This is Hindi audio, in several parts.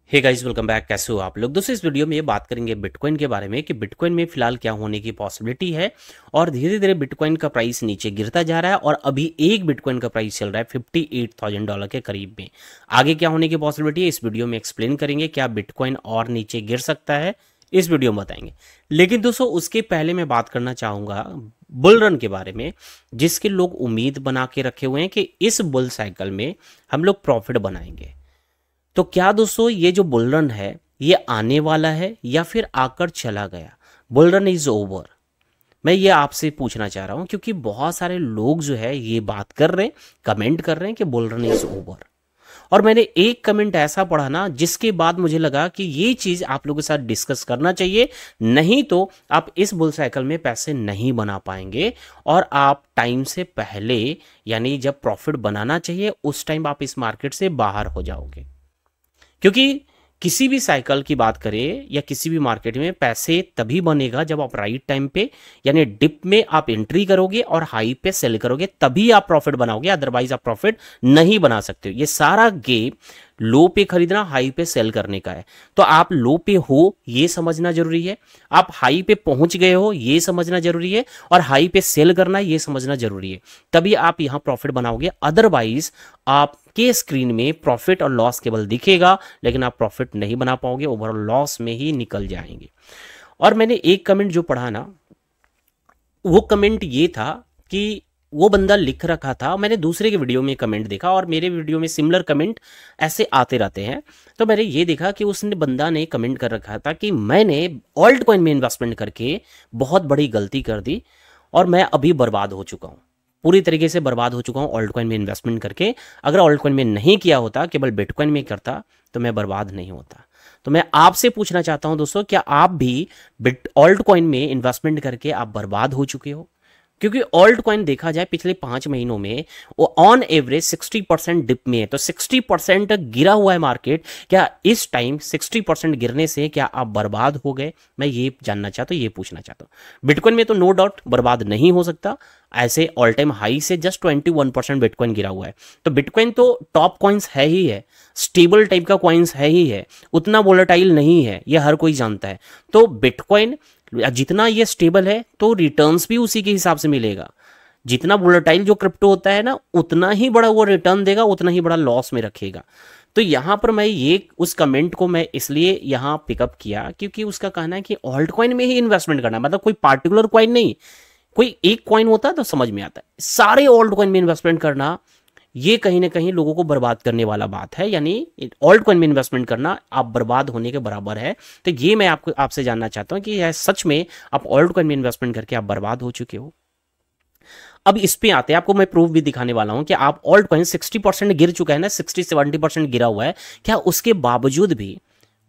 Hey guys, welcome back. कैसे हो आप लोग? दोस्तों, इस वीडियो में ये बात करेंगे बिटकॉइन के बारे में कि बिटकॉइन में फिलहाल क्या होने की पॉसिबिलिटी है। और धीरे धीरे बिटकॉइन का प्राइस नीचे गिरता जा रहा है और अभी एक बिटकॉइन का प्राइस चल रहा है $58,000 के करीब में। आगे क्या होने की पॉसिबिलिटी है इस वीडियो में एक्सप्लेन करेंगे। क्या बिटकॉइन और नीचे गिर सकता है, इस वीडियो में बताएंगे। लेकिन दोस्तों, उसके पहले मैं बात करना चाहूंगा बुल रन के बारे में, जिसके लोग उम्मीद बना के रखे हुए हैं कि इस बुल साइकिल में हम लोग प्रॉफिट बनाएंगे। तो क्या दोस्तों, ये जो बुल रन है ये आने वाला है या फिर आकर चला गया? बुल रन इज ओवर, मैं ये आपसे पूछना चाह रहा हूं, क्योंकि बहुत सारे लोग जो है ये बात कर रहे हैं, कमेंट कर रहे हैं कि बुल रन इज ओवर। और मैंने एक कमेंट ऐसा पढ़ा ना, जिसके बाद मुझे लगा कि ये चीज आप लोगों के साथ डिस्कस करना चाहिए, नहीं तो आप इस बुल साइकिल में पैसे नहीं बना पाएंगे और आप टाइम से पहले, यानी जब प्रॉफिट बनाना चाहिए उस टाइम आप इस मार्केट से बाहर हो जाओगे। क्योंकि किसी भी साइकिल की बात करें या किसी भी मार्केट में पैसे तभी बनेगा जब आप राइट टाइम पे, यानी डिप में आप एंट्री करोगे और हाई पे सेल करोगे, तभी आप प्रॉफिट बनाओगे। अदरवाइज आप प्रॉफिट नहीं बना सकते हो। ये सारा गेम लो पे खरीदना, हाई पे सेल करने का है। तो आप लो पे हो ये समझना जरूरी है, आप हाई पे पहुंच गए हो ये समझना जरूरी है, और हाई पे सेल करना ये समझना जरूरी है, तभी आप यहां प्रॉफिट बनाओगे। अदरवाइज आपके स्क्रीन में प्रॉफिट और लॉस केवल दिखेगा, लेकिन आप प्रॉफिट नहीं बना पाओगे, ओवरऑल लॉस में ही निकल जाएंगे। और मैंने एक कमेंट जो पढ़ा ना, वो कमेंट ये था कि वो बंदा लिख रखा था, मैंने दूसरे के वीडियो में कमेंट देखा और मेरे वीडियो में सिमिलर कमेंट ऐसे आते रहते हैं, तो मैंने ये देखा कि उसने बंदा ने कमेंट कर रखा था कि मैंने ऑल्ट कॉइन में इन्वेस्टमेंट करके बहुत बड़ी गलती कर दी और मैं अभी बर्बाद हो चुका हूँ, पूरी तरीके से बर्बाद हो चुका हूँ ऑल्ट कॉइन में इन्वेस्टमेंट करके। अगर ऑल्ट कॉइन में नहीं किया होता, केवल बिटकॉइन में करता, तो मैं बर्बाद नहीं होता। तो मैं आपसे पूछना चाहता हूं दोस्तों, क्या आप भी ऑल्ट कॉइन में इन्वेस्टमेंट करके आप बर्बाद हो चुके हो? क्योंकि ऑल्ट कॉइन देखा जाए पिछले 5 महीनों में वो ऑन एवरेज 60% डिप में है, तो 60% गिरा हुआ है मार्केट। क्या इस टाइम 60% गिरने से क्या आप बर्बाद हो गए? मैं ये जानना चाहता हूँ, ये पूछना चाहता हूँ। बिटकॉइन में तो नो डाउट बर्बाद नहीं हो सकता, ऐसे ऑल टाइम हाई से जस्ट 21% बिटकॉइन गिरा हुआ है। तो बिटकॉइन तो टॉप कॉइन्स है ही है, स्टेबल टाइप का कॉइन्स है ही है, उतना वोलेटाइल नहीं है, ये हर कोई जानता है। तो बिटकॉइन जितना ये स्टेबल है तो रिटर्न्स भी उसी के हिसाब से मिलेगा। जितना वोलेटाइल जो क्रिप्टो होता है ना, उतना ही बड़ा वो रिटर्न देगा, उतना ही बड़ा लॉस में रखेगा। तो यहां पर मैं ये उस कमेंट को मैं इसलिए यहां पिकअप किया क्योंकि उसका कहना है कि ऑल्ट कॉइन में ही इन्वेस्टमेंट करना, मतलब कोई पार्टिकुलर कॉइन नहीं, कोई एक कॉइन होता तो समझ में आता है, सारे ऑल्ट कॉइन में इन्वेस्टमेंट करना ये कहीं ना कहीं लोगों को बर्बाद करने वाला बात है। यानी ऑल्ट कॉइन में इन्वेस्टमेंट करना आप बर्बाद होने के बराबर है। तो ये मैं आपसे जानना चाहता हूं कि यह सच में आप ऑल्ट कॉइन में इन्वेस्टमेंट करके आप बर्बाद हो चुके हो? अब इस पे आते हैं, आपको मैं प्रूफ भी दिखाने वाला हूं कि आप ऑल्ट कॉइन 60% गिर चुका है ना, 60-70% गिरा हुआ है, क्या उसके बावजूद भी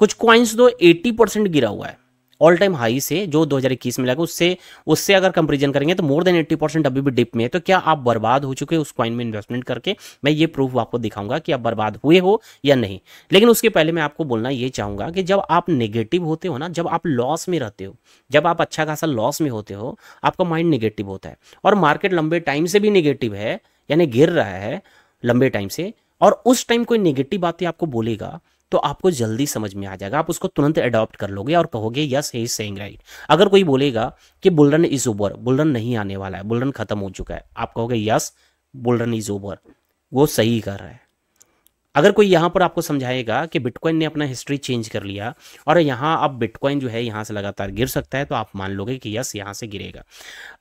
कुछ कॉइन्स तो 80% गिरा हुआ है ऑल टाइम हाई से, जो 2021 में लगा, उससे उससे अगर कंपैरिजन करेंगे तो मोर देन 80% अभी भी डिप में है। तो क्या आप बर्बाद हो चुके हैं उस कॉइन में इन्वेस्टमेंट करके? मैं ये प्रूफ आपको दिखाऊंगा कि आप बर्बाद हुए हो या नहीं। लेकिन उसके पहले मैं आपको बोलना ये चाहूंगा कि जब आप नेगेटिव होते हो ना, जब आप लॉस में रहते हो, जब आप अच्छा खासा लॉस में होते हो, आपका माइंड नेगेटिव होता है और मार्केट लंबे टाइम से भी नेगेटिव है, यानी गिर रहा है लंबे टाइम से, और उस टाइम कोई नेगेटिव बातें आपको बोलेगा तो आपको जल्दी समझ में आ जाएगा, आप उसको तुरंत अडॉप्ट कर लोगे और कहोगे yes he is saying right. अगर कोई बोलेगा कि bull run is over, bull run नहीं आने वाला है, बुल रन खत्म हो चुका है, आप कहोगे yes bull run is over, वो सही कर रहा है। अगर कोई यहां पर आपको समझाएगा कि बिटकॉइन ने अपना हिस्ट्री चेंज कर लिया और यहां अब बिटकॉइन जो है यहां से लगातार गिर सकता है, तो आप मान लोगे कि यस यहां से गिरेगा।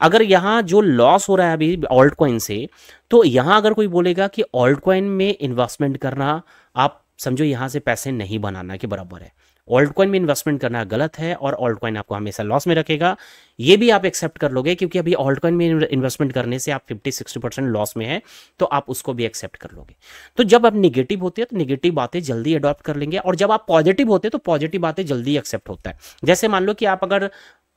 अगर यहां जो लॉस हो रहा है अभी ऑल्ट कॉइन से, तो यहां अगर कोई बोलेगा कि ऑल्ट कॉइन में इन्वेस्टमेंट करना, आप समझो यहां से पैसे नहीं बनाना के बराबर है। ऑल्ट कॉइन में इन्वेस्टमेंट करना गलत है और ऑल्ट कॉइन आपको हमेशा लॉस में रखेगा, ये भी आप एक्सेप्ट कर लोगे, क्योंकि अभी ऑल्ट कॉइन में इन्वेस्टमेंट करने से आप 50-60% लॉस में है, तो आप उसको भी एक्सेप्ट कर लोगे। तो जब आप निगेटिव होते हैं तो निगेटिव बातें जल्दी अडॉप्ट कर लेंगे, और जब आप पॉजिटिव होते हैं तो पॉजिटिव बातें जल्दी एक्सेप्ट होता है। जैसे मान लो कि आप अगर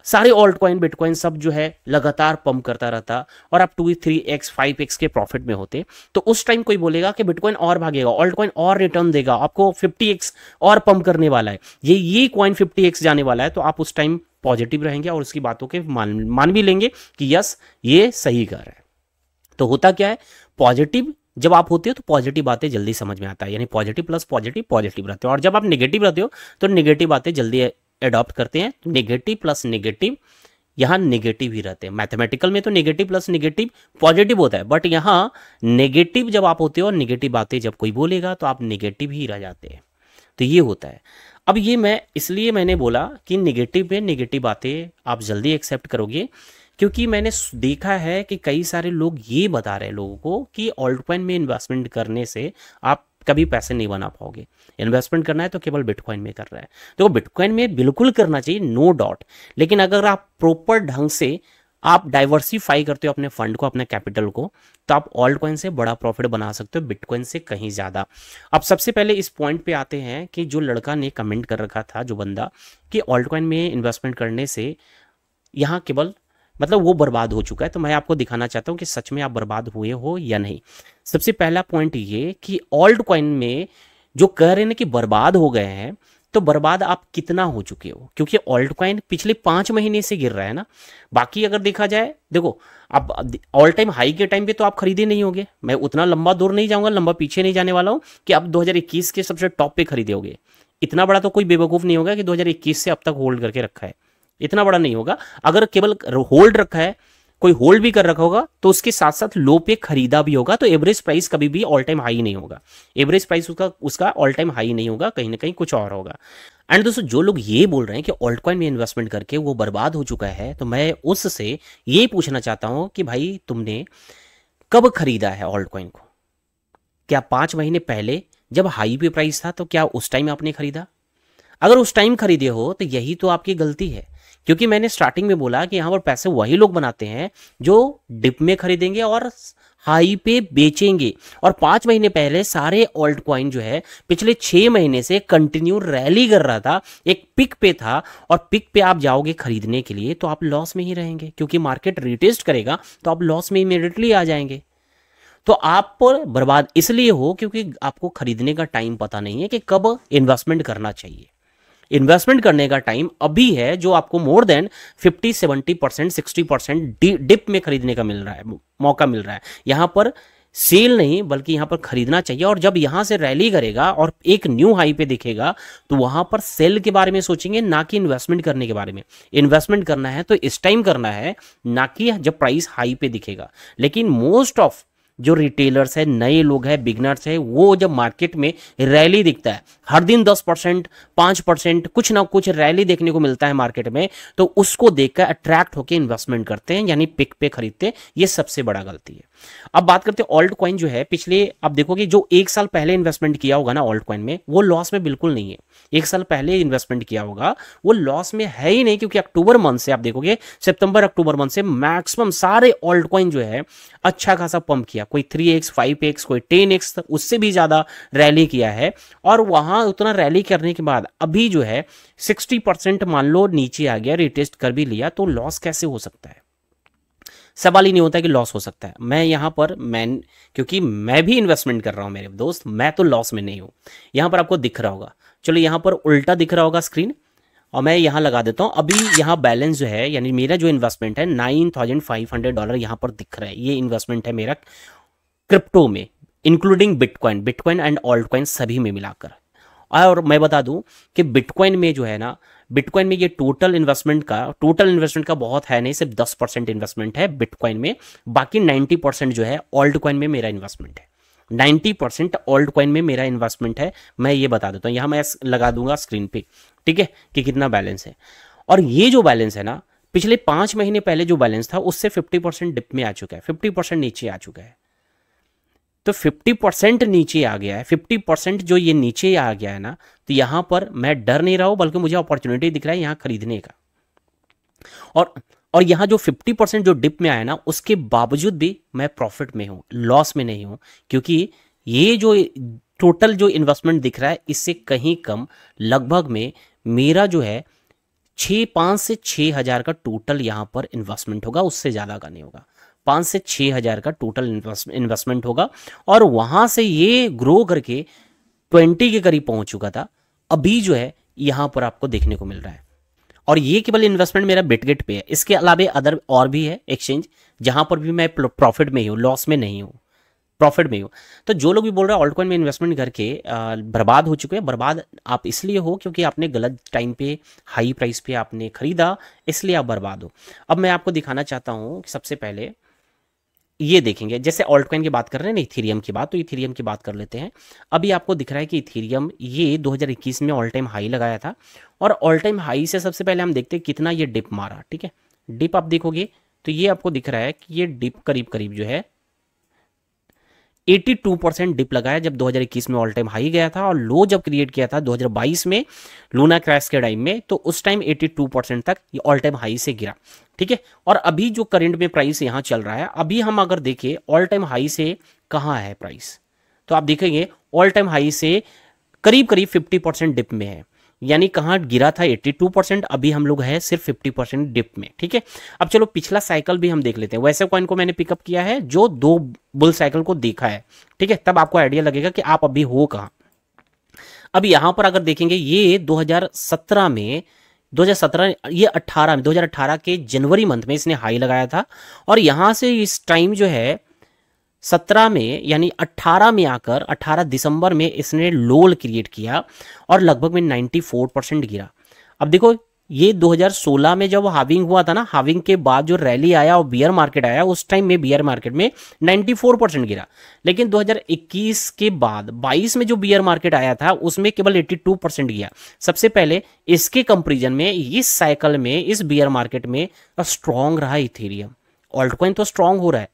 सारे ऑल्ट कॉइन बिटकॉइन सब जो है लगातार पंप करता रहता और आप 2-3x 5x के प्रॉफिट में होते, तो उस टाइम कोई बोलेगा कि बिटकॉइन और भागेगा, ऑल्ट कॉइन और रिटर्न देगा, आपको 50x और पंप करने वाला है, ये कॉइन 50x जाने वाला है, तो आप उस टाइम पॉजिटिव रहेंगे और उसकी बातों के मान भी लेंगे कि यस ये सही कर रहा है। तो होता क्या है, पॉजिटिव जब आप होते हो तो पॉजिटिव बातें जल्दी समझ में आता है, यानी पॉजिटिव प्लस पॉजिटिव पॉजिटिव रहते हो, और जब आप नेगेटिव रहते हो तो नेगेटिव बातें जल्दी एडॉप्ट करते हैं। नेगेटिव प्लस नेगेटिव यहाँ नेगेटिव ही रहते हैं। मैथमेटिकल में तो नेगेटिव प्लस नेगेटिव पॉजिटिव होता है, बट यहाँ नेगेटिव जब आप होते हो और नेगेटिव बातें जब कोई बोलेगा तो आप नेगेटिव ही रह जाते हैं। तो ये होता है। अब ये मैं इसलिए मैंने बोला कि नेगेटिव में नेगेटिव बातें आप जल्दी एक्सेप्ट करोगे, क्योंकि मैंने देखा है कि कई सारे लोग ये बता रहे हैं लोगों को कि ऑल्ट कॉइन में इन्वेस्टमेंट करने से आप कभी पैसे नहीं बना पाओगे, इन्वेस्टमेंट करना है तो केवल बिटकॉइन में कर रहा है। तो बिटकॉइन में बिल्कुल करना चाहिए, नो डाउट, लेकिन अगर आप प्रॉपर ढंग से आप डाइवर्सिफाई करते हो अपने फंड को, अपने कैपिटल को, तो आप ऑल्ट कॉइन से बड़ा प्रॉफिट बना सकते हो, बिटकॉइन से कहीं ज़्यादा। अब सबसे पहले इस पॉइंट पे आते हैं कि जो लड़का ने कमेंट कर रखा था, जो बंदा, कि ऑल्ट कॉइन में इन्वेस्टमेंट करने से यहाँ केवल मतलब वो बर्बाद हो चुका है। तो मैं आपको दिखाना चाहता हूँ कि सच में आप बर्बाद हुए हो या नहीं। सबसे पहला पॉइंट ये कि ऑल्ट कॉइन में जो कह रहे हैं कि बर्बाद हो गए हैं, तो बर्बाद आप कितना हो चुके हो, क्योंकि ऑल्ट कॉइन पिछले 5 महीने से गिर रहा है ना। बाकी अगर देखा जाए, देखो अब ऑल टाइम हाई के टाइम पे तो आप खरीदे नहीं होगे, मैं उतना लंबा दूर नहीं जाऊंगा, लंबा पीछे नहीं जाने वाला हूं कि आप 2021 के सबसे टॉप पे खरीदे होगे। इतना बड़ा तो कोई बेवकूफ नहीं होगा कि 2021 से अब तक होल्ड करके रखा है, इतना बड़ा नहीं होगा। अगर केवल होल्ड रखा है, कोई होल्ड भी कर रखा होगा, तो उसके साथ साथ लो पे खरीदा भी होगा, तो एवरेज प्राइस कभी भी ऑल टाइम हाई नहीं होगा। एवरेज प्राइस उसका ऑल टाइम हाई नहीं होगा, कहीं ना कहीं कुछ और होगा। एंड दोस्तों, जो लोग ये बोल रहे हैं कि ऑल्ट कॉइन में इन्वेस्टमेंट करके वो बर्बाद हो चुका है, तो मैं उससे ये पूछना चाहता हूं कि भाई तुमने कब खरीदा है ऑल्ट कॉइन को? क्या 5 महीने पहले जब हाई पे प्राइस था, तो क्या उस टाइम आपने खरीदा? अगर उस टाइम खरीदे हो तो यही तो आपकी गलती है, क्योंकि मैंने स्टार्टिंग में बोला कि यहाँ पर पैसे वही लोग बनाते हैं जो डिप में खरीदेंगे और हाई पे बेचेंगे। और 5 महीने पहले सारे ऑल्ट कॉइन जो है पिछले 6 महीने से कंटिन्यू रैली कर रहा था, एक पिक पे था, और पिक पे आप जाओगे खरीदने के लिए तो आप लॉस में ही रहेंगे, क्योंकि मार्केट रिटेस्ट करेगा तो आप लॉस में इमीडिएटली आ जाएंगे। तो आप पर बर्बाद इसलिए हो क्योंकि आपको खरीदने का टाइम पता नहीं है कि कब इन्वेस्टमेंट करना चाहिए। इन्वेस्टमेंट करने का टाइम अभी है, जो आपको मोर देन 50-70% 60% डिप में खरीदने का मिल रहा है, मौका मिल रहा है। यहां पर सेल नहीं बल्कि यहां पर खरीदना चाहिए। और जब यहां से रैली करेगा और एक न्यू हाई पे दिखेगा, तो वहां पर सेल के बारे में सोचेंगे, ना कि इन्वेस्टमेंट करने के बारे में। इन्वेस्टमेंट करना है तो इस टाइम करना है, ना कि जब प्राइस हाई पे दिखेगा। लेकिन मोस्ट ऑफ जो रिटेलर्स है, नए लोग हैं, बिगनर्स है, वो जब मार्केट में रैली दिखता है, हर दिन 10% 5% कुछ ना कुछ रैली देखने को मिलता है मार्केट में, तो उसको देखकर अट्रैक्ट होकर इन्वेस्टमेंट करते हैं, यानी पिक पे खरीदते हैं। ये सबसे बड़ा गलती है। अब बात करते हैं ऑल्ट कॉइन जो है, पिछले आप देखोगे जो 1 साल पहले इन्वेस्टमेंट किया होगा ना ऑल्ट कॉइन में, वो लॉस में बिल्कुल नहीं है। 1 साल पहले इन्वेस्टमेंट किया होगा वो लॉस में है ही नहीं, क्योंकि अक्टूबर मंथ से आप देखोगे, सितंबर अक्टूबर मंथ से मैक्सिमम सारे ऑल्ट कॉइन जो है अच्छा खासा पंप किया, कोई 3x 5x कोई 10x उससे भी ज्यादा रैली किया है। और वहां उतना रैली करने के बाद अभी जो है 60% मान लो नीचे आ गया, रिटेस्ट कर भी लिया, तो लॉस कैसे हो सकता है? सवाल ही नहीं होता कि लॉस हो सकता है। मैं यहां पर क्योंकि मैं भी इन्वेस्टमेंट कर रहा हूं मेरे दोस्त, मैं तो लॉस में नहीं हूं। यहां पर आपको दिख रहा होगा, चलो यहां पर उल्टा दिख रहा होगा स्क्रीन, और मैं यहां लगा देता हूं। अभी यहां बैलेंस जो है, यानी मेरा जो इन्वेस्टमेंट है $9,500 यहां पर दिख रहा है। ये इन्वेस्टमेंट है मेरा क्रिप्टो में, including bitcoin and alt coin सभी में मिलाकर। और मैं बता दूं कि बिटकॉइन में जो है ना, बिटकॉइन में ये टोटल इन्वेस्टमेंट का बहुत है नहीं, सिर्फ 10% इन्वेस्टमेंट है बिटकॉइन में। बाकी 90% जो है ऑल्ट कॉइन में मेरा इन्वेस्टमेंट है। 90% ऑल्ट कॉइन में मेरा इन्वेस्टमेंट है। मैं ये बता देता हूँ, यहां मैं लगा दूंगा स्क्रीन पे, ठीक है, कि कितना बैलेंस है। और ये जो बैलेंस है ना, पिछले 5 महीने पहले जो बैलेंस था उससे 50% डिप में आ चुका है, 50% नीचे आ चुका है। तो 50% नीचे आ गया है, 50% जो ये नीचे आ गया है ना, तो यहां पर मैं डर नहीं रहा हूं, बल्कि मुझे अपॉर्चुनिटी दिख रहा है यहां खरीदने का। और यहां जो 50% जो डिप में आया ना, उसके बावजूद भी मैं प्रॉफिट में हूं, लॉस में नहीं हूं, क्योंकि ये जो टोटल जो इन्वेस्टमेंट दिख रहा है इससे कहीं कम, लगभग में मेरा जो है 5 से 6 हजार का टोटल यहां पर इन्वेस्टमेंट होगा, उससे ज्यादा का नहीं होगा। 5 से 6 हजार का टोटल इन्वेस्टमेंट होगा। और वहां से ये ग्रो करके 20 के करीब पहुंच चुका था, अभी जो है यहां पर आपको देखने को मिल रहा है। और ये केवल इन्वेस्टमेंट मेरा बिटगेट पे है, इसके अलावा अदर और भी है एक्सचेंज जहां पर भी मैं प्रॉफिट में ही हूं, लॉस में नहीं हूं। प्रॉफिट में हो। तो जो लोग भी बोल रहे हैं ऑल्ट कॉइन में इन्वेस्टमेंट करके बर्बाद हो चुके हैं, बर्बाद आप इसलिए हो क्योंकि आपने गलत टाइम पे हाई प्राइस पे आपने खरीदा, इसलिए आप बर्बाद हो। अब मैं आपको दिखाना चाहता हूँ कि सबसे पहले ये देखेंगे, जैसे ऑल्ट कॉइन की बात कर रहे हैं ना, इथेरियम की बात, तो इथेरियम की बात कर लेते हैं। अभी आपको दिख रहा है कि इथेरियम ये 2021 में ऑल टाइम हाई लगाया था, और ऑल टाइम हाई से सबसे पहले हम देखते हैं कितना ये डिप मारा। ठीक है, डिप आप देखोगे तो ये आपको दिख रहा है कि ये डिप करीब करीब जो है 82% डिप लगाया जब 2021 में ऑल टाइम हाई गया था, और लो जब क्रिएट किया था 2022 में लूना क्रैश के टाइम में, तो उस टाइम 82% तक ये ऑल टाइम हाई से गिरा। ठीक है, और अभी जो करंट में प्राइस यहाँ चल रहा है, अभी हम अगर देखें ऑल टाइम हाई से कहाँ है प्राइस, तो आप देखेंगे ऑल टाइम हाई से करीब करीब 50% डिप में है। यानी कहाँ गिरा था 82%, अभी हम लोग है सिर्फ 50% डिप में। ठीक है, अब चलो पिछला साइकिल भी हम देख लेते हैं। वैसे कॉइन को मैंने पिकअप किया है जो 2 बुल साइकिल को देखा है। ठीक है, तब आपको आइडिया लगेगा कि आप अभी हो कहाँ। अब यहां पर अगर देखेंगे ये 2017 में 2018 के जनवरी मंथ में इसने हाई लगाया था, और यहां से इस टाइम जो है 17 में यानी 18 में आकर 18 दिसंबर में इसने लोल क्रिएट किया और लगभग में 94% गिरा। अब देखो ये 2016 में जब हाविंग हुआ था ना, हाविंग के बाद जो रैली आया और बियर मार्केट आया, उस टाइम में बियर मार्केट में 94% गिरा। लेकिन 2021 के बाद 22 में जो बियर मार्केट आया था उसमें केवल 82% गिरा। सबसे पहले इसके कंपैरिजन में इस साइकिल में, इस बियर मार्केट में स्ट्रॉन्ग रहा इथेरियम। ऑल्ट कॉइन तो स्ट्रॉन्ग हो रहा है,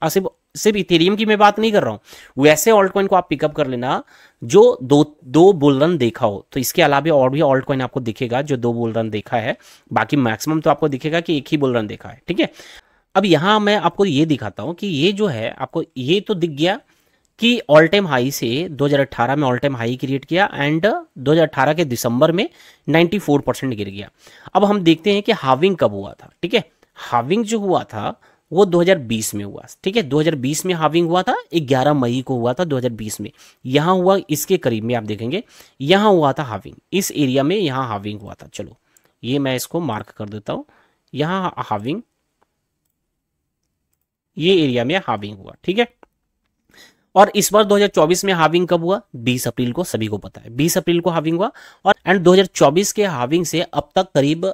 सिर्फ इथेरियम की मैं बात नहीं कर रहा हूं। वैसे ऑल्ट कॉइन को आप पिकअप कर लेना जो दो बुल रन देखा हो। तो इसके अलावा और भी ऑल्ट कॉइन आपको दिखेगा जो 2 बुल रन देखा है, बाकी मैक्सिमम तो आपको दिखेगा कि एक ही बुल रन देखा है। ठीक है, अब यहां मैं आपको ये दिखाता हूं कि ये जो है आपको ये तो दिख गया कि ऑल टाइम हाई से 2018 में ऑल टाइम हाई क्रिएट किया, एंड 2018 के दिसंबर में 94% गिर गया। अब हम देखते हैं कि हाविंग कब हुआ था। ठीक है, हाविंग जो हुआ था वो 2020 में हुआ। ठीक है, 2020 में हाविंग हुआ था, 11 मई को हुआ था 2020 में। यहां हुआ इसके करीब में, आप देखेंगे यहां हुआ था हाविंग, इस एरिया में यहां हाविंग हुआ था। चलो ये मैं इसको मार्क कर देता हूं, यहां हाविंग, ये एरिया में हाविंग हुआ। ठीक है, और इस बार 2024 में हाविंग कब हुआ? 20 अप्रैल को, सभी को पता है 20 अप्रैल को हाविंग हुआ। और एंड 2024 के हाविंग से अब तक करीब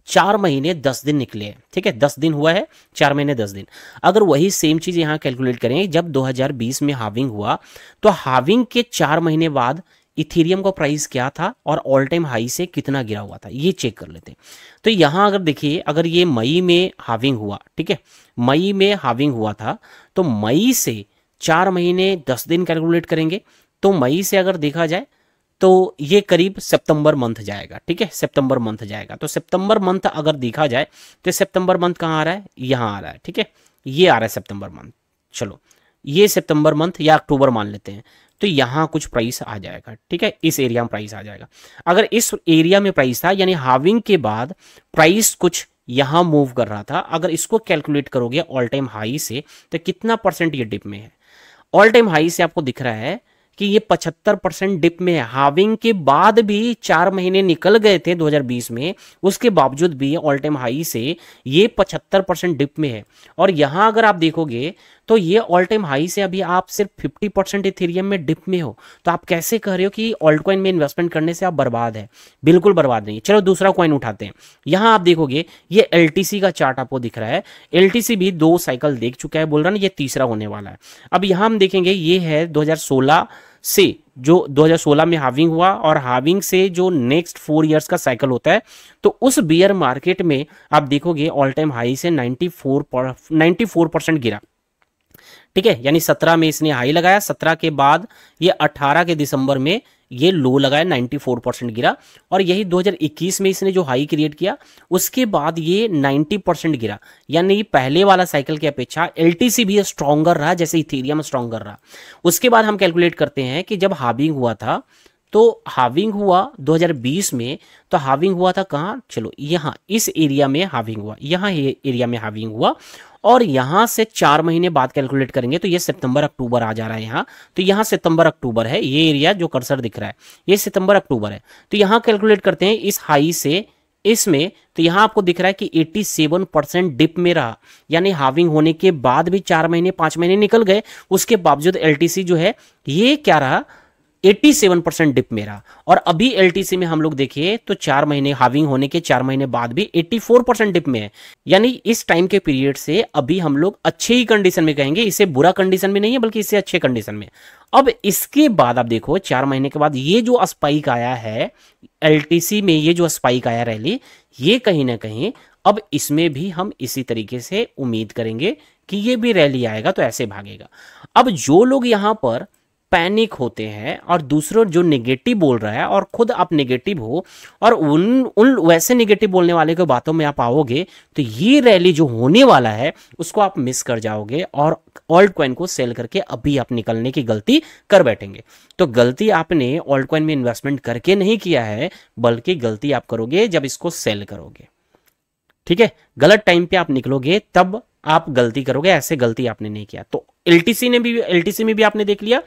4 महीने 10 दिन निकले हैं। ठीक है, 10 दिन हुआ है, 4 महीने 10 दिन। अगर वही सेम चीज यहां कैलकुलेट करें, जब 2020 में हाविंग हुआ तो हाविंग के 4 महीने बाद इथेरियम का प्राइस क्या था और ऑल टाइम हाई से कितना गिरा हुआ था, ये चेक कर लेते हैं। तो यहां अगर देखिए, अगर ये मई में हाविंग हुआ, ठीक है, मई में हाविंग हुआ था, तो मई से 4 महीने 10 दिन कैलकुलेट करेंगे, तो मई से अगर देखा जाए तो ये करीब सितंबर मंथ जाएगा। ठीक है, सितंबर मंथ जाएगा। तो सितंबर मंथ अगर देखा जाए तो सितंबर मंथ कहाँ आ रहा है? यहाँ आ रहा है। ठीक है, ये आ रहा है सितंबर मंथ। चलो ये सितंबर मंथ या अक्टूबर मान लेते हैं, तो यहाँ कुछ प्राइस आ जाएगा। ठीक है, इस एरिया में प्राइस आ जाएगा। अगर इस एरिया में प्राइस था, यानी हाविंग के बाद प्राइस कुछ यहाँ मूव कर रहा था, अगर इसको कैलकुलेट करोगे ऑल टाइम हाई से, तो कितना परसेंट ये डिप में है? ऑल टाइम हाई से आपको दिख रहा है कि ये 75% डिप में है। हाविंग के बाद भी 4 महीने निकल गए थे 2020 में, उसके बावजूद भी ऑल टाइम हाई से ये 75% डिप में है। और यहां अगर आप देखोगे तो ये ऑल टाइम हाई से अभी आप सिर्फ 50% इथेरियम में डिप में हो। तो आप कैसे कह रहे हो कि ऑल्ट कॉइन में इन्वेस्टमेंट करने से आप बर्बाद है? बिल्कुल बर्बाद नहीं। चलो दूसरा कॉइन उठाते हैं। यहां आप देखोगे ये LTC का चार्ट आपको दिख रहा है। LTC भी 2 साइकिल देख चुका है, बोल रहा ना, ये तीसरा होने वाला है। अब यहां हम देखेंगे ये है 2016 से, जो 2016 में हाविंग हुआ, और हाविंग से जो नेक्स्ट 4 इयर्स का साइकिल होता है, तो उस बियर मार्केट में आप देखोगे ऑल टाइम हाई से 94% गिरा। ठीक है, यानी 17 में इसने हाई लगाया, 17 के बाद ये 18 के दिसंबर में ये लो लगाया, 94% गिरा। और यही 2021 में इसने जो हाई क्रिएट किया, उसके बाद ये 90% गिरा। यानी पहले वाला साइकिल की अपेक्षा LTC भी स्ट्रॉन्गर रहा, जैसे इथेरियम स्ट्रॉन्गर रहा। उसके बाद हम कैलकुलेट करते हैं कि जब हाविंग हुआ था, तो हाविंग हुआ 2020 में, तो हाविंग हुआ था कहाँ? चलो यहाँ इस एरिया में हाविंग हुआ, यहाँ एरिया में हाविंग हुआ। और यहां से 4 महीने बाद कैलकुलेट करेंगे तो ये सितंबर अक्टूबर आ जा रहा है यहाँ। तो यहाँ सितंबर अक्टूबर है, ये एरिया जो कर्सर दिख रहा है ये सितंबर अक्टूबर है। तो यहाँ कैलकुलेट करते हैं इस हाई से इसमें तो यहाँ आपको दिख रहा है कि 87% डिप में रहा, यानी हाविंग होने के बाद भी 4 महीने 5 महीने निकल गए, उसके बावजूद एलटीसी जो है ये क्या रहा, 87% डिप में रहा। और अभी एलटीसी में हम लोग देखिए तो 4 महीने हाविंग होने के 4 महीने बाद भी 84% डिप में है, यानी इस टाइम के पीरियड से अभी हम लोग अच्छे ही कंडीशन में कहेंगे, इससे बुरा कंडीशन में नहीं है बल्कि इससे अच्छे कंडीशन में। अब इसके बाद आप देखो 4 महीने के बाद ये जो स्पाइक आया है एलटीसी में, ये जो स्पाइक आया रैली, ये कहीं ना कहीं अब इसमें भी हम इसी तरीके से उम्मीद करेंगे कि ये भी रैली आएगा तो ऐसे भागेगा। अब जो लोग यहां पर पैनिक होते हैं और दूसरों जो नेगेटिव बोल रहा है और खुद आप नेगेटिव हो और उन वैसे नेगेटिव बोलने वाले की बातों में आप आओगे तो ये रैली जो होने वाला है उसको आप मिस कर जाओगे और ऑल्ट कॉइन को सेल करके अभी आप निकलने की गलती कर बैठेंगे। तो गलती आपने ऑल्ट कॉइन में इन्वेस्टमेंट करके नहीं किया है, बल्कि गलती आप करोगे जब इसको सेल करोगे। ठीक है, गलत टाइम पे आप निकलोगे तब आप गलती करोगे, ऐसे गलती आपने नहीं किया। तो एलटीसी में भी आपने देख लिया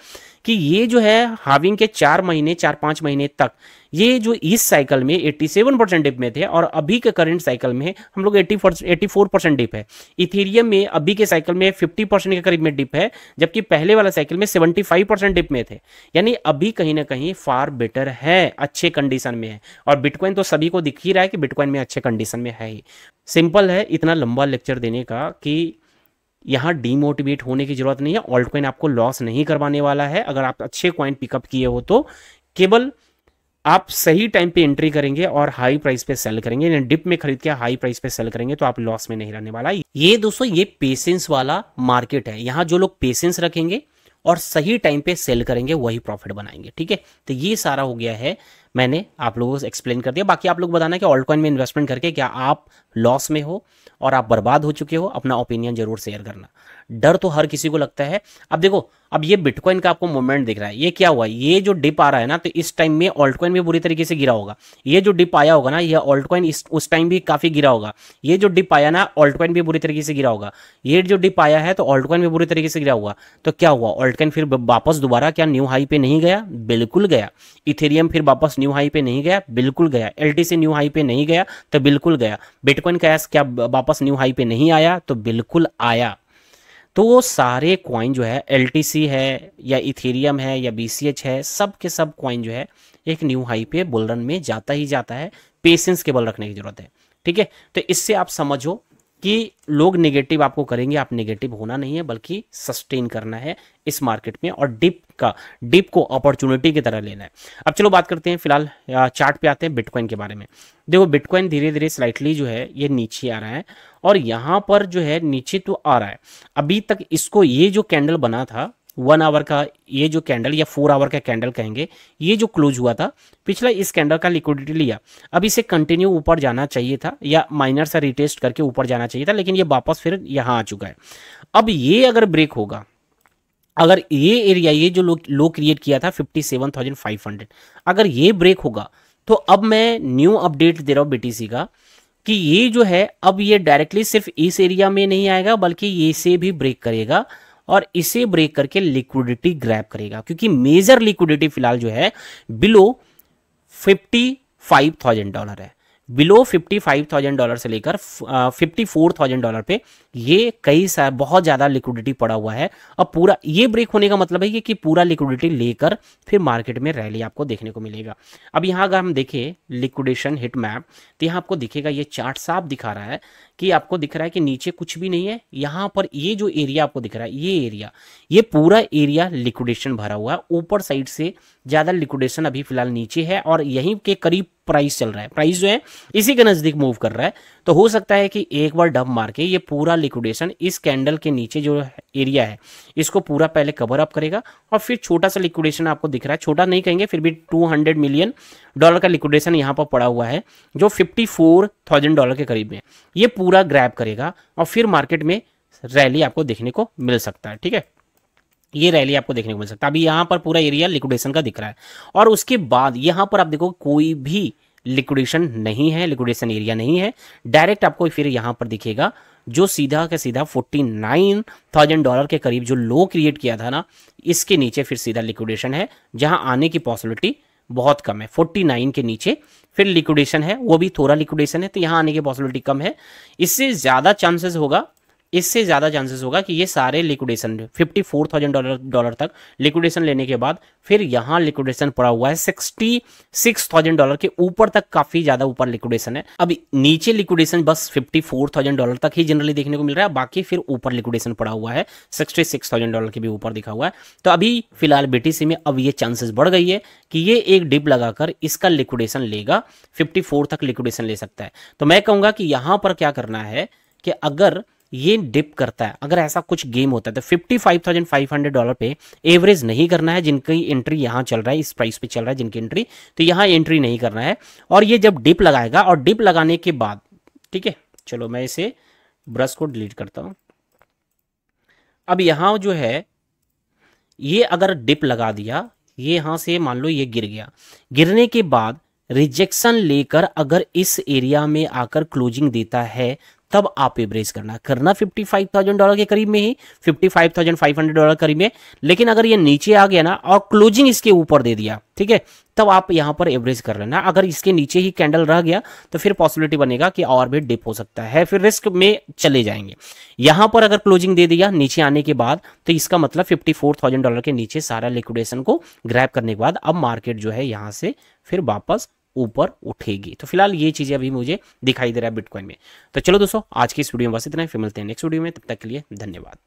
कि ये जो है हाविंग के 4-5 महीने तक ये जो इस साइकिल में 87% डिप में थे और अभी के करंट साइकिल में हम लोग 84% डिप है। इथेरियम में अभी के साइकिल में 50% के करीब में डिप है, जबकि पहले वाला साइकिल में 75% डिप में थे, यानी अभी कहीं ना कहीं फार बेटर है, अच्छे कंडीशन में है। और बिटकॉइन तो सभी को दिख ही रहा है कि बिटकॉइन में अच्छे कंडीशन में है ही। सिंपल है इतना लंबा लेक्चर देने का कि यहाँ डीमोटिवेट होने की जरूरत नहीं है। ऑल्ट कॉइन आपको लॉस नहीं करवाने वाला है अगर आप अच्छे कॉइन पिकअप किए हो तो, केवल आप सही टाइम पे एंट्री करेंगे और हाई प्राइस पे सेल करेंगे, डिप में खरीद के हाई प्राइस पे सेल करेंगे तो आप लॉस में नहीं रहने वाला। ये दोस्तों ये पेशेंस वाला मार्केट है, यहाँ जो लोग पेशेंस रखेंगे और सही टाइम पे सेल करेंगे वही प्रॉफिट बनाएंगे। ठीक है, तो ये सारा हो गया है, मैंने आप लोगों को एक्सप्लेन कर दिया। बाकी आप लोग बताना कि ऑल्ट कॉइन में इन्वेस्टमेंट करके क्या आप लॉस में हो और आप बर्बाद हो चुके हो, अपना ओपिनियन जरूर शेयर करना। डर तो हर किसी को लगता है। अब देखो, अब ये बिटकॉइन का आपको मूवमेंट दिख रहा है, ये क्या हुआ, ये जो डिप आ रहा है ना, तो इस टाइम में ऑल्ट कॉइन भी बुरी तरीके से गिरा होगा। ये जो डिप आया होगा ना, ये ऑल्ट कॉइन उस टाइम भी काफी गिरा होगा। ये जो डिप आया ना, ऑल्ट कॉइन भी बुरी तरीके से गिरा होगा। ये जो डिप आया है तो ऑल्ट कॉइन भी बुरी तरीके से गिरा हुआ। तो क्या हुआ, ऑल्ट कॉइन फिर वापस दोबारा क्या न्यू हाई पे नहीं गया? बिल्कुल गया। इथेरियम फिर वापस न्यू हाई पे नहीं गया? बिल्कुल गया। एलटीसी न्यू हाई पे नहीं गया? तो बिल्कुल गया। बिटकॉइन कैश क्या वापस न्यू हाई पे नहीं आया? तो बिल्कुल आया। तो वो सारे कॉइन जो है, एलटीसी है या इथेरियम है या बीसीएच है, सब के सब कॉइन जो है एक न्यू हाई पे बुल रन में जाता ही जाता है। पेशेंस केवल रखने की जरूरत है। ठीक है, तो इससे आप समझो कि लोग नेगेटिव आपको करेंगे, आप नेगेटिव होना नहीं है बल्कि सस्टेन करना है इस मार्केट में और डिप को अपॉर्चुनिटी की तरह लेना है। अब चलो बात करते हैं, फिलहाल चार्ट पे आते हैं बिटकॉइन के बारे में। देखो, बिटकॉइन धीरे धीरे स्लाइटली जो है ये नीचे आ रहा है और यहाँ पर जो है नीचे तो आ रहा है। अभी तक इसको ये जो कैंडल बना था 1 आवर का, ये जो कैंडल या 4 आवर का कैंडल कहेंगे, ये जो क्लोज हुआ था पिछला, इस कैंडल का लिक्विडिटी लिया। अब इसे कंटिन्यू ऊपर जाना चाहिए था या माइनर सा रिटेस्ट करके ऊपर जाना चाहिए था, लेकिन ये वापस फिर यहाँ आ चुका है। अब ये अगर ब्रेक होगा, अगर ये एरिया, ये जो लो क्रिएट किया था 57,500, अगर ये ब्रेक होगा तो अब मैं न्यू अपडेट दे रहा हूँ बीटीसी का कि ये जो है अब ये डायरेक्टली सिर्फ इस एरिया में नहीं आएगा बल्कि ये से भी ब्रेक करेगा और इसे ब्रेक करके लिक्विडिटी ग्रैब करेगा, क्योंकि मेजर लिक्विडिटी फिलहाल जो है बिलो $55,000 है। बिलो $55,000 से लेकर $54,000 पे ये कई सारे बहुत ज़्यादा लिक्विडिटी पड़ा हुआ है। अब पूरा ये ब्रेक होने का मतलब है कि पूरा लिक्विडिटी लेकर फिर मार्केट में रैली आपको देखने को मिलेगा। अब यहाँ अगर हम देखें लिक्विडेशन हिट मैप तो यहाँ आपको दिखेगा, ये चार्ट साफ दिखा रहा है कि आपको दिख रहा है कि नीचे कुछ भी नहीं है। यहाँ पर ये जो एरिया आपको दिख रहा है, ये एरिया, ये पूरा एरिया लिक्विडेशन भरा हुआ है। ऊपर साइड से ज़्यादा लिक्विडेशन अभी फिलहाल नीचे है और यहीं के करीब प्राइस चल रहा है। प्राइस जो है इसी के नजदीक मूव कर रहा है। तो हो सकता है कि एक बार डंप मार के ये पूरा लिक्विडेशन इस कैंडल के नीचे जो एरिया है इसको पूरा पहले कवर अप करेगा और फिर छोटा सा लिक्विडेशन आपको दिख रहा है, छोटा नहीं कहेंगे फिर भी $200 मिलियन का लिक्विडेशन यहाँ पर पड़ा हुआ है जो $54,000 के करीब में, ये पूरा ग्रैब करेगा और फिर मार्केट में रैली आपको देखने को मिल सकता है। ठीक है, ये रैली आपको देखने को मिल सकता है। अभी यहाँ पर पूरा एरिया लिक्विडेशन का दिख रहा है और उसके बाद यहाँ पर आप देखो कोई भी लिक्विडेशन नहीं है, लिक्विडेशन एरिया नहीं है। डायरेक्ट आपको फिर यहाँ पर दिखेगा जो सीधा का सीधा $49,000 के करीब जो लो क्रिएट किया था ना, इसके नीचे फिर सीधा लिक्विडेशन है जहां आने की पॉसिबिलिटी बहुत कम है। 49 के नीचे फिर लिक्विडेशन है, वो भी थोड़ा लिक्विडेशन है, तो यहाँ आने की पॉसिबिलिटी कम है। इससे ज़्यादा चांसेस होगा कि ये सारे लिक्विडेशन $54,000 तक लिक्विडेशन लेने के बाद फिर यहाँ लिक्विडेशन पड़ा हुआ है $66,000 के ऊपर तक, काफ़ी ज़्यादा ऊपर लिक्विडेशन है। अब नीचे लिक्विडेशन बस $54,000 तक ही जनरली देखने को मिल रहा है, बाकी फिर ऊपर लिक्विडेशन पड़ा हुआ है $66,000 के भी ऊपर दिखा हुआ है। तो अभी फिलहाल BTC में अब ये चांसेस बढ़ गई है कि ये एक डिप लगाकर इसका लिक्विडेशन लेगा, 54 तक लिक्विडेशन ले सकता है। तो मैं कहूँगा कि यहाँ पर क्या करना है कि अगर ये डिप करता है, अगर ऐसा कुछ गेम होता है तो $55,500 पे एवरेज नहीं करना है। जिनकी एंट्री यहाँ चल रहा है, इस प्राइस पे चल रहा है जिनकी एंट्री, तो यहाँ एंट्री नहीं करना है। और ये जब डिप लगाएगा और डिप लगाने के बाद, ठीक है, चलो मैं इसे ब्रश को डिलीट करता हूँ। अब यहाँ जो है ये अगर डिप लगा दिया, ये यहाँ से मान लो ये गिर गया, गिरने के बाद रिजेक्शन लेकर अगर इस एरिया में आकर क्लोजिंग देता है तब आप एवरेज करना $55,000 के करीब में ही, $55,500 करीब में। लेकिन अगर ये नीचे आ गया ना और क्लोजिंग इसके ऊपर दे दिया, ठीक है, तब आप यहाँ पर एवरेज कर लेना। अगर इसके नीचे ही कैंडल रह गया तो फिर पॉसिबिलिटी बनेगा कि और भी डिप हो सकता है, फिर रिस्क में चले जाएंगे। यहाँ पर अगर क्लोजिंग दे दिया नीचे आने के बाद, तो इसका मतलब $54,000 के नीचे सारा लिक्विडेशन को ग्रैब करने के बाद अब मार्केट जो है यहाँ से फिर वापस ऊपर उठेगी। तो फिलहाल ये चीजें अभी मुझे दिखाई दे रहा है बिटकॉइन में। तो चलो दोस्तों, आज की इस वीडियो में बस इतना ही, फिर मिलते हैं नेक्स्ट वीडियो में, तब तक के लिए धन्यवाद।